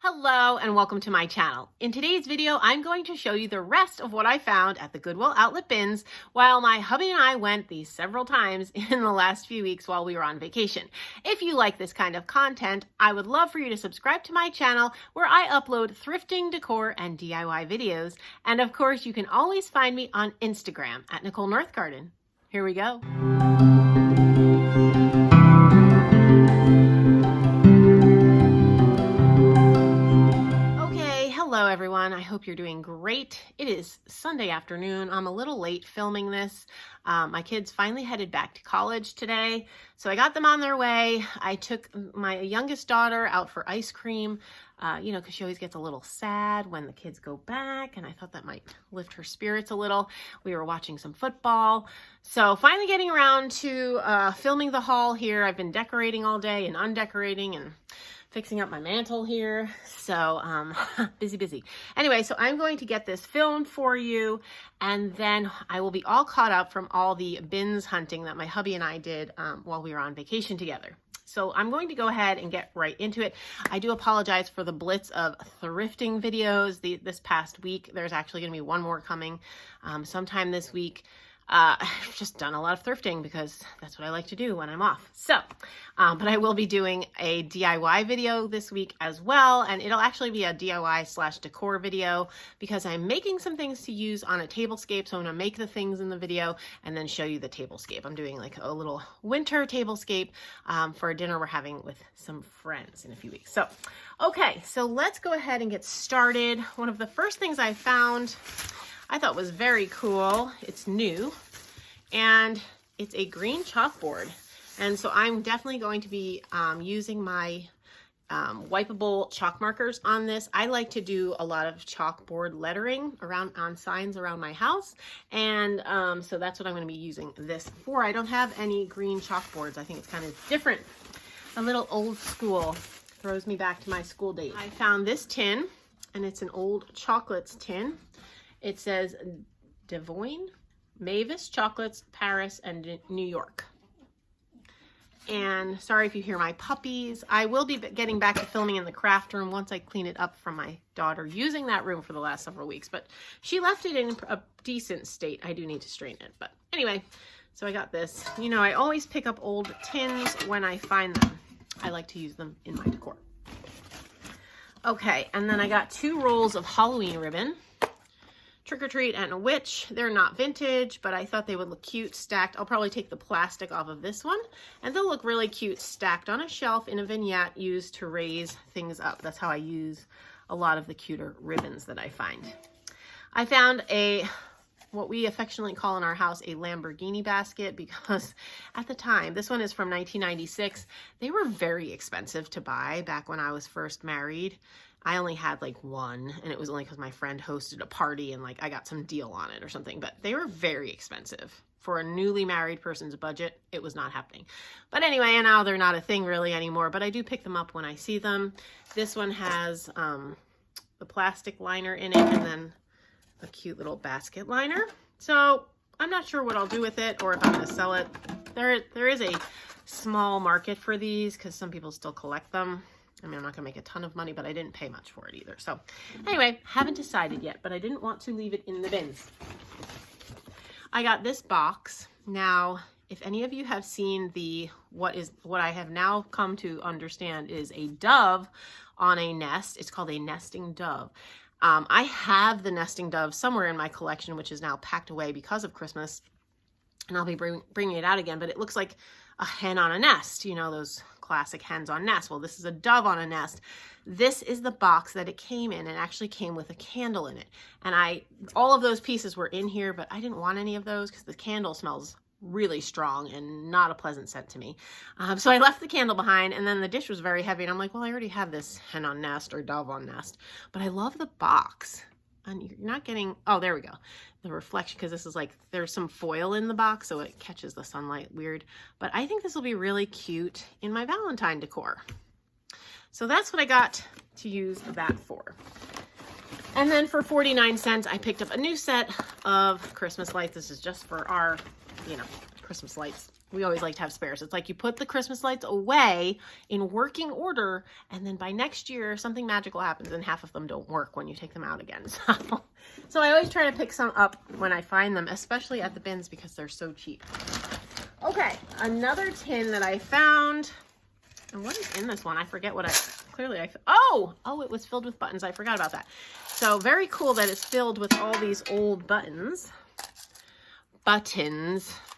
Hello and welcome to my channel. In today's video, I'm going to show you the rest of what I found at the Goodwill Outlet bins while my hubby and I went these several times in the last few weeks while we were on vacation. If you like this kind of content, I would love for you to subscribe to my channel where I upload thrifting, decor, and DIY videos. And of course, you can always find me on Instagram at Nicole Northgarden. Here we go. Hello everyone, I hope you're doing great. It is Sunday afternoon. I'm a little late filming this. My kids finally headed back to college today, so I got them on their way. I took my youngest daughter out for ice cream, because she always gets a little sad when the kids go back, and I thought that might lift her spirits a little. We were watching some football, so finally getting around to filming the haul here. I've been decorating all day and undecorating and fixing up my mantle here. So busy. Anyway, so I'm going to get this filmed for you, and then I will be all caught up from all the bins hunting that my hubby and I did while we were on vacation together. So I'm going to go ahead and get right into it. I do apologize for the blitz of thrifting videos this past week. There's actually going to be one more coming sometime this week. I've just done a lot of thrifting because that's what I like to do when I'm off. So, but I will be doing a DIY video this week as well, and it'll actually be a DIY/decor video because I'm making some things to use on a tablescape. So I'm gonna make the things in the video and then show you the tablescape. I'm doing like a little winter tablescape for a dinner we're having with some friends in a few weeks. So, okay, so let's go ahead and get started. One of the first things I found I thought was very cool. It's new, and it's a green chalkboard. And so I'm definitely going to be using my wipeable chalk markers on this. I like to do a lot of chalkboard lettering on signs around my house. And so that's what I'm going to be using this for. I don't have any green chalkboards. I think it's kind of different. A little old school. Throws me back to my school days. I found this tin, and it's an old chocolates tin. It says Devoine, Mavis Chocolates, Paris, and New York. And sorry if you hear my puppies. I will be getting back to filming in the craft room once I clean it up from my daughter using that room for the last several weeks. But she left it in a decent state. I do need to straighten it. But anyway, so I got this. You know, I always pick up old tins when I find them. I like to use them in my decor. Okay, and then I got 2 rolls of Halloween ribbon. Trick or Treat and a Witch. They're not vintage, but I thought they would look cute stacked. I'll probably take the plastic off of this one, and they'll look really cute stacked on a shelf in a vignette used to raise things up. That's how I use a lot of the cuter ribbons that I find. I found what we affectionately call in our house a Lamborghini Basket, because at the time, this one is from 1996, they were very expensive to buy back when I was first married. I only had like one, and it was only because my friend hosted a party and like I got some deal on it or something, but they were very expensive. For a newly married person's budget, it was not happening. But anyway, and now they're not a thing really anymore, but I do pick them up when I see them. This one has the plastic liner in it and then a cute little basket liner. So I'm not sure what I'll do with it or if I'm going to sell it. There is a small market for these because some people still collect them. I mean, I'm not going to make a ton of money, but I didn't pay much for it either. So anyway, haven't decided yet, but I didn't want to leave it in the bins. I got this box. Now, if any of you have seen what I have now come to understand is a dove on a nest. It's called a nesting dove. I have the nesting dove somewhere in my collection, which is now packed away because of Christmas, and I'll be bringing it out again, but it looks like a hen on a nest, you know, those classic hens on nests. Well, this is a dove on a nest. This is the box that it came in, and actually came with a candle in it. And all of those pieces were in here, but I didn't want any of those because the candle smells really strong and not a pleasant scent to me. So I left the candle behind, and then the dish was very heavy, and I'm like, well, I already have this hen on nest or dove on nest, but I love the box. And you're not getting, oh, there we go. The reflection, because this is like, there's some foil in the box, so it catches the sunlight weird. But I think this will be really cute in my Valentine decor. So that's what I got to use that for. And then for 49 cents, I picked up a new set of Christmas lights. This is just for our, Christmas lights We always like to have spares. It's like you put the Christmas lights away in working order, and then by next year, something magical happens and half of them don't work when you take them out again. So I always try to pick some up when I find them, especially at the bins because they're so cheap. Okay, another tin that I found. And what is in this one? I forget what oh, it was filled with buttons. I forgot about that. So very cool that it's filled with all these old buttons.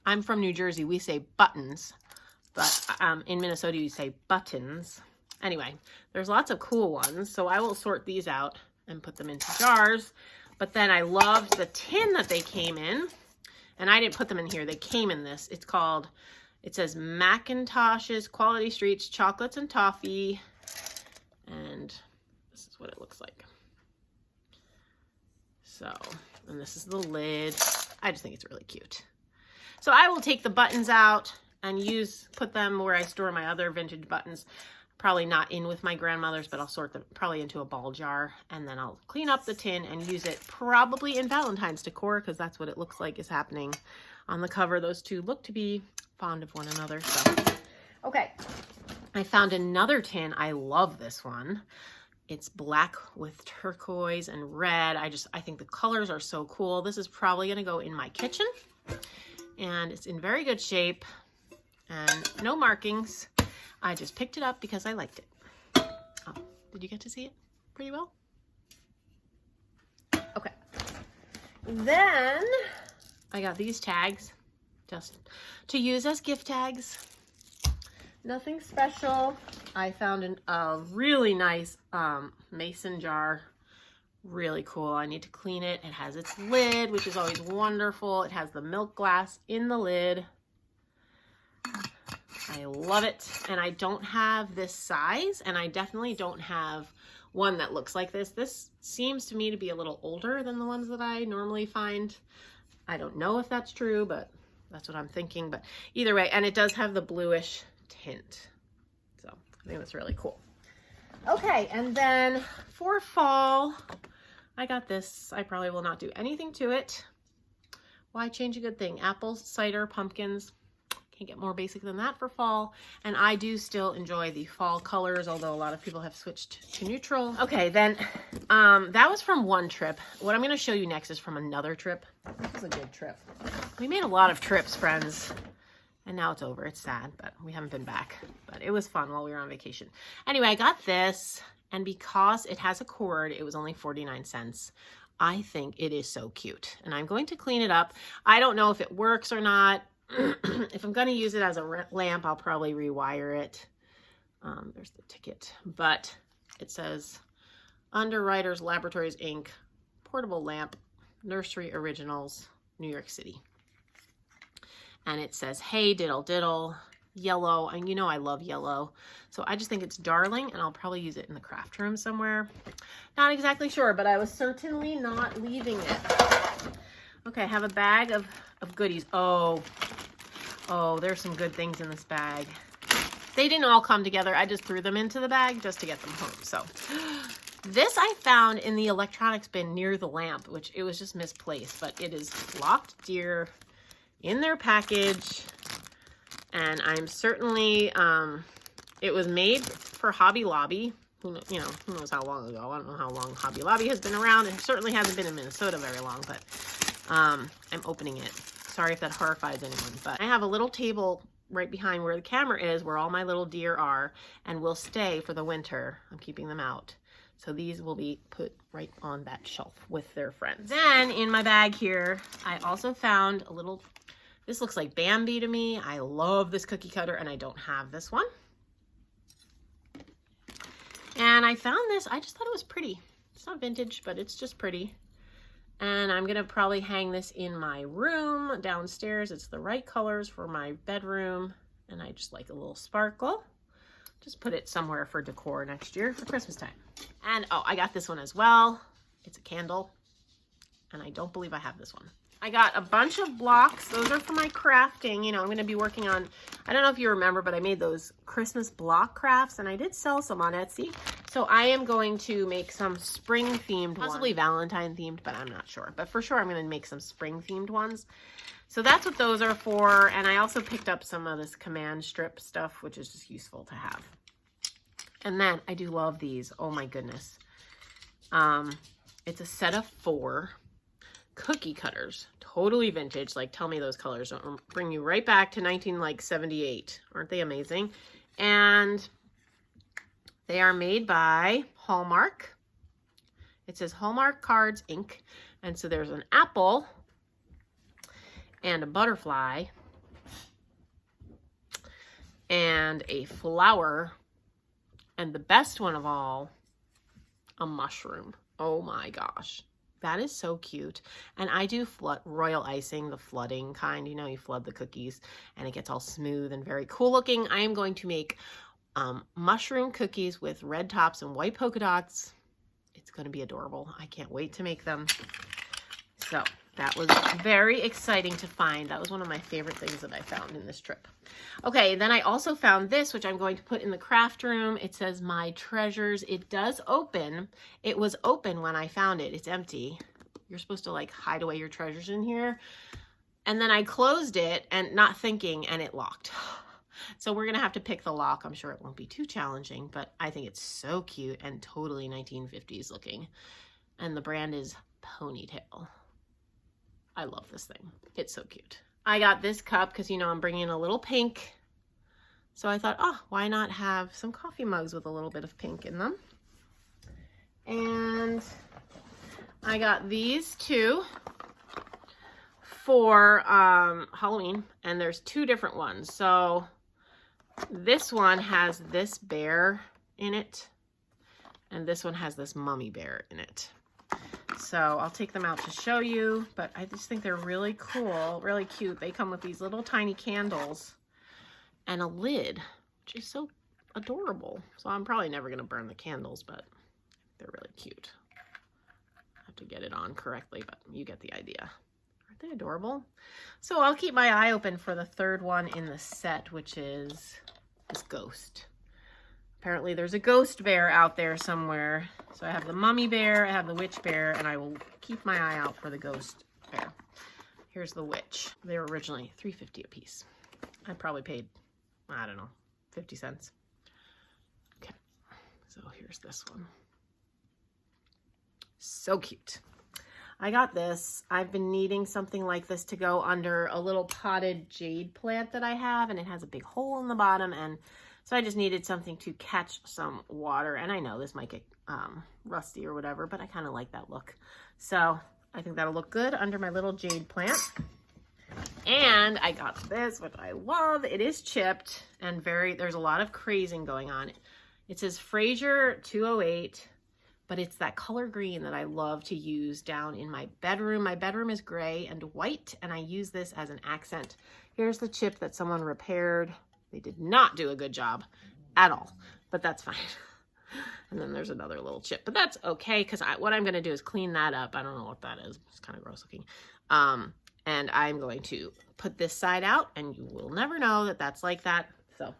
I'm from New Jersey. We say buttons, but in Minnesota, you say buttons. Anyway, there's lots of cool ones. So I will sort these out and put them into jars. But then I loved the tin that they came in. And I didn't put them in here. They came in this. It says Macintosh's Quality Streets Chocolates and Toffee. And this is what it looks like. So, and this is the lid. I just think it's really cute. So I will take the buttons out and put them where I store my other vintage buttons. Probably not in with my grandmother's, but I'll sort them probably into a ball jar. And then I'll clean up the tin and use it probably in Valentine's decor, because that's what it looks like is happening on the cover. Those two look to be fond of one another. So, okay. I found another tin. I love this one. It's black with turquoise and red. I think the colors are so cool. This is probably going to go in my kitchen. And it's in very good shape and no markings. I just picked it up because I liked it. Oh, did you get to see it pretty well? Okay. Then I got these tags just to use as gift tags. Nothing special. I found a really nice mason jar. Really cool. I need to clean it. It has its lid, which is always wonderful. It has the milk glass in the lid. I love it. And I don't have this size, and I definitely don't have one that looks like this. This seems to me to be a little older than the ones that I normally find. I don't know if that's true, but that's what I'm thinking. But either way, and it does have the bluish tint. So I think that's really cool. Okay, and then for fall, I got this. I probably will not do anything to it. Why change a good thing? Apples, cider, pumpkins. Can't get more basic than that for fall. And I do still enjoy the fall colors, although a lot of people have switched to neutral. Okay, then that was from one trip. What I'm going to show you next is from another trip. This was a good trip. We made a lot of trips, friends. And now it's over. It's sad, but we haven't been back. But it was fun while we were on vacation. Anyway, I got this, and because it has a cord, it was only 49 cents. I think it is so cute, and I'm going to clean it up. I don't know if it works or not. If I'm going to use it as a lamp, I'll probably rewire it. There's the ticket, but it says Underwriters Laboratories Inc. Portable Lamp, Nursery Originals, New York City. And it says, hey, diddle diddle, yellow. And you know I love yellow. So I just think it's darling, and I'll probably use it in the craft room somewhere. Not exactly sure, but I was certainly not leaving it. Okay, I have a bag of goodies. Oh, there's some good things in this bag. They didn't all come together. I just threw them into the bag just to get them home. So this I found in the electronics bin near the lamp, which it was just misplaced, but it is locked dear in their package. And I'm certainly, it was made for Hobby Lobby. Who knows how long ago. I don't know how long Hobby Lobby has been around. It certainly hasn't been in Minnesota very long, but I'm opening it. Sorry if that horrifies anyone, but I have a little table right behind where the camera is, where all my little deer are, and will stay for the winter. I'm keeping them out. So these will be put right on that shelf with their friends. Then in my bag here, I also found a little, this looks like Bambi to me. I love this cookie cutter, and I don't have this one. And I found this, I just thought it was pretty. It's not vintage, but it's just pretty. And I'm gonna probably hang this in my room downstairs. It's the right colors for my bedroom. And I just like a little sparkle. Just put it somewhere for decor next year for Christmas time. And oh, I got this one as well. It's a candle. And I don't believe I have this one. I got a bunch of blocks. Those are for my crafting. You know, I'm going to be working on, I don't know if you remember, but I made those Christmas block crafts, and I did sell some on Etsy. So I am going to make some spring themed ones. Possibly Valentine themed, but I'm not sure. But for sure, I'm going to make some spring themed ones. So that's what those are for. And I also picked up some of this command strip stuff, which is just useful to have. And then I do love these. Oh my goodness. It's a set of 4 cookie cutters. Totally vintage. Like, tell me those colors don't bring you right back to 1978. Aren't they amazing? And they are made by Hallmark. It says Hallmark Cards, Inc. And so there's an apple and a butterfly and a flower, and the best one of all, a mushroom. Oh my gosh. That is so cute. And I do royal icing, the flooding kind. You know, you flood the cookies and it gets all smooth and very cool looking. I am going to make mushroom cookies with red tops and white polka dots. It's going to be adorable. I can't wait to make them. So that was very exciting to find. That was one of my favorite things that I found in this trip. Okay, then I also found this, which I'm going to put in the craft room. It says My Treasures. It does open. It was open when I found it. It's empty. You're supposed to like hide away your treasures in here. And then I closed it and not thinking, and it locked. So we're going to have to pick the lock. I'm sure it won't be too challenging, but I think it's so cute and totally 1950s looking. And the brand is Ponytail. I love this thing. It's so cute. I got this cup because, you know, I'm bringing a little pink. So I thought, oh, why not have some coffee mugs with a little bit of pink in them? And I got these 2 for Halloween. And there's 2 different ones. So this one has this bear in it. And this one has this mummy bear in it. So I'll take them out to show you, but I just think they're really cool, really cute. They come with these little tiny candles and a lid, which is so adorable. So I'm probably never going to burn the candles, but they're really cute. I have to get it on correctly, but you get the idea. Aren't they adorable? So I'll keep my eye open for the 3rd one in the set, which is this ghost. Apparently there's a ghost bear out there somewhere. So I have the mummy bear, I have the witch bear, and I will keep my eye out for the ghost bear. Here's the witch. They were originally $3.50 a piece. I probably paid, I don't know, 50 cents. Okay, so here's this one. So cute. I got this. I've been needing something like this to go under a little potted jade plant that I have, and it has a big hole in the bottom, and so I just needed something to catch some water. And I know this might get rusty or whatever, but I kind of like that look. So I think that'll look good under my little jade plant. And I got this, which I love. It is chipped and there's a lot of crazing going on. It says Fraser 208, but it's that color green that I love to use down in my bedroom. My bedroom is gray and white, and I use this as an accent. Here's the chip that someone repaired. They did not do a good job at all, but that's fine. And then there's another little chip, but that's okay because what I'm going to do is clean that up. I don't know what that is. It's kind of gross looking. And I'm going to put this side out, and you will never know that that's like that. So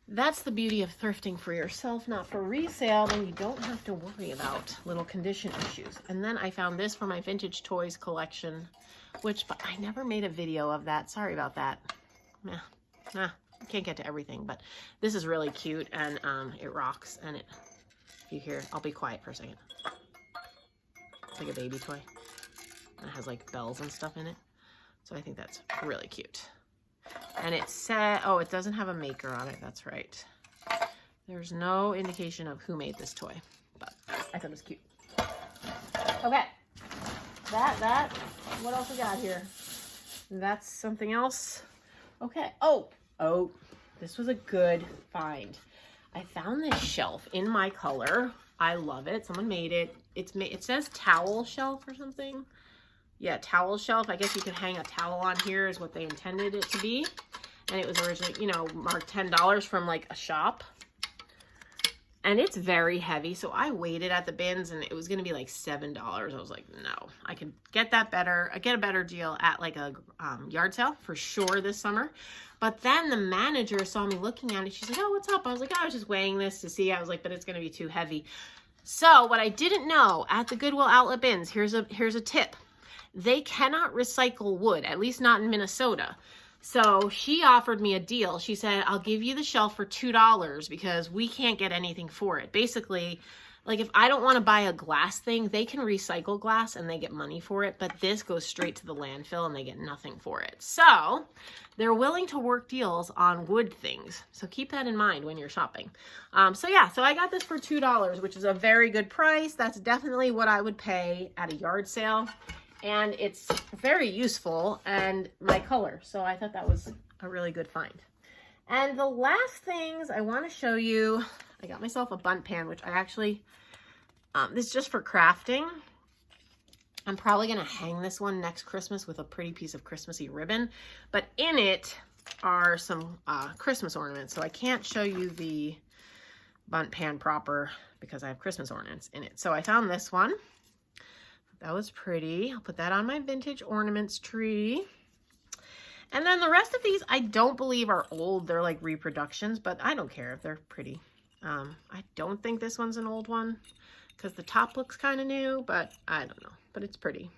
that's the beauty of thrifting for yourself, not for resale. Then you don't have to worry about little condition issues. And then I found this for my vintage toys collection, but I never made a video of that. Sorry about that. Yeah. Can't get to everything, but this is really cute, and it rocks. And if you hear, I'll be quiet for a second. It's like a baby toy. And it has like bells and stuff in it. So I think that's really cute. And it said, oh, it doesn't have a maker on it. That's right. There's no indication of who made this toy, but I thought it was cute. Okay. What else we got here? That's something else. Okay. Oh, this was a good find. I found this shelf in my color. I love it. Someone made it. It says towel shelf or something. Yeah, towel shelf. I guess you could hang a towel on here is what they intended it to be. And it was originally, you know, marked $10 from like a shop. And it's very heavy. So I waited at the bins and it was going to be like $7. I was like, no, I can get that better. I get a better deal at like a yard sale for sure this summer. But then the manager saw me looking at it. She's like, oh, what's up? I was like, I was just weighing this to see. I was like, but it's going to be too heavy. So what I didn't know at the Goodwill Outlet bins, here's a tip. they cannot recycle wood, at least not in Minnesota. So she offered me a deal. She said, I'll give you the shelf for $2 because we can't get anything for it. Basically, like if I don't want to buy a glass thing, they can recycle glass and they get money for it, but this goes straight to the landfill and they get nothing for it. So they're willing to work deals on wood things. So keep that in mind when you're shopping. So I got this for $2, which is a very good price. That's definitely what I would pay at a yard sale. And it's very useful and my color. So I thought that was a really good find. And the last things I want to show you, I got myself a Bundt Pan, which I actually, this is just for crafting. I'm probably going to hang this one next Christmas with a pretty piece of Christmassy ribbon. But in it are some Christmas ornaments. So I can't show you the Bundt Pan proper because I have Christmas ornaments in it. So I found this one. That was pretty. I'll put that on my vintage ornaments tree. And then the rest of these I don't believe are old. They're like reproductions, but I don't care if they're pretty. I don't think this one's an old one because the top looks kind of new, but I don't know. But it's pretty.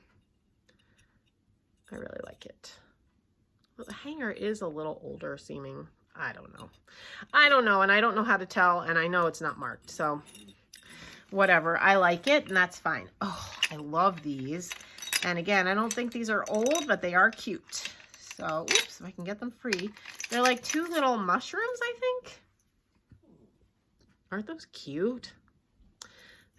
I really like it. Well, the hanger is a little older seeming. I don't know. And I don't know how to tell, and I know it's not marked. So whatever, I like it and that's fine. Oh, I love these. And again, I don't think these are old, but they are cute. So, oops, if I can get them free. They're like 2 little mushrooms, I think. Aren't those cute?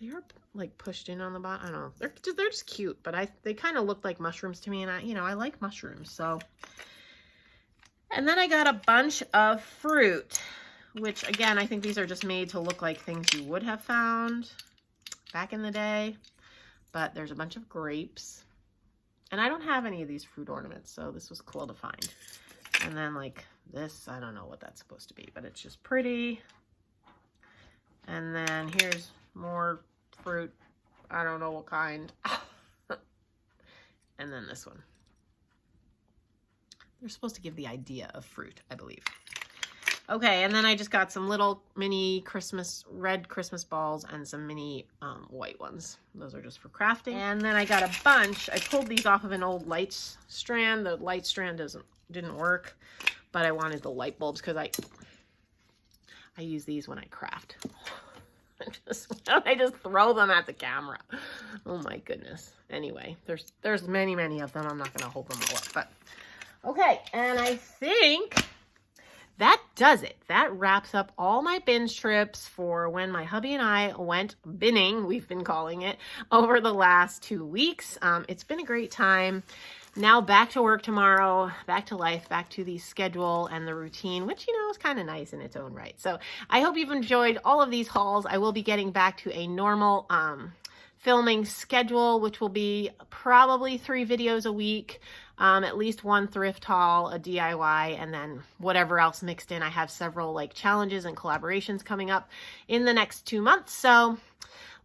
They are like pushed in on the bottom. I don't know. They're just cute, but they kind of look like mushrooms to me, and I like mushrooms. So, and then I got a bunch of fruit, which again, I think these are just made to look like things you would have found back in the day. But there's a bunch of grapes. And I don't have any of these fruit ornaments, so this was cool to find. And then like this, I don't know what that's supposed to be, but it's just pretty. And then here's more fruit. I don't know what kind. And then this one. They're supposed to give the idea of fruit, I believe. Okay, and then I just got some little mini red Christmas balls and some mini white ones. Those are just for crafting. And then I got a bunch. I pulled these off of an old light strand. The light strand didn't work, but I wanted the light bulbs because I use these when I craft. I just throw them at the camera. Oh my goodness. Anyway, there's many of them. I'm not going to hold them all up, but okay. And I think that does it. That wraps up all my binge trips for when my hubby and I went binning, we've been calling it, over the last 2 weeks. It's been a great time. Now back to work tomorrow, back to life, back to the schedule and the routine, which, is kind of nice in its own right. So I hope you've enjoyed all of these hauls. I will be getting back to a normal filming schedule, which will be probably 3 videos a week. At least 1 thrift haul, a DIY, and then whatever else mixed in. I have several like challenges and collaborations coming up in the next 2 months. So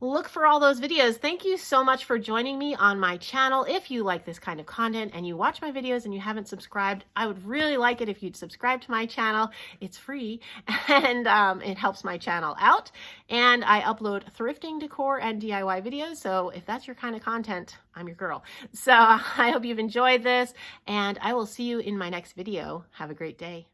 look for all those videos. Thank you so much for joining me on my channel. If you like this kind of content and you watch my videos and you haven't subscribed, I would really like it if you'd subscribe to my channel. It's free and it helps my channel out. And I upload thrifting, decor, and DIY videos. So if that's your kind of content, I'm your girl. So I hope you've enjoyed this and I will see you in my next video. Have a great day.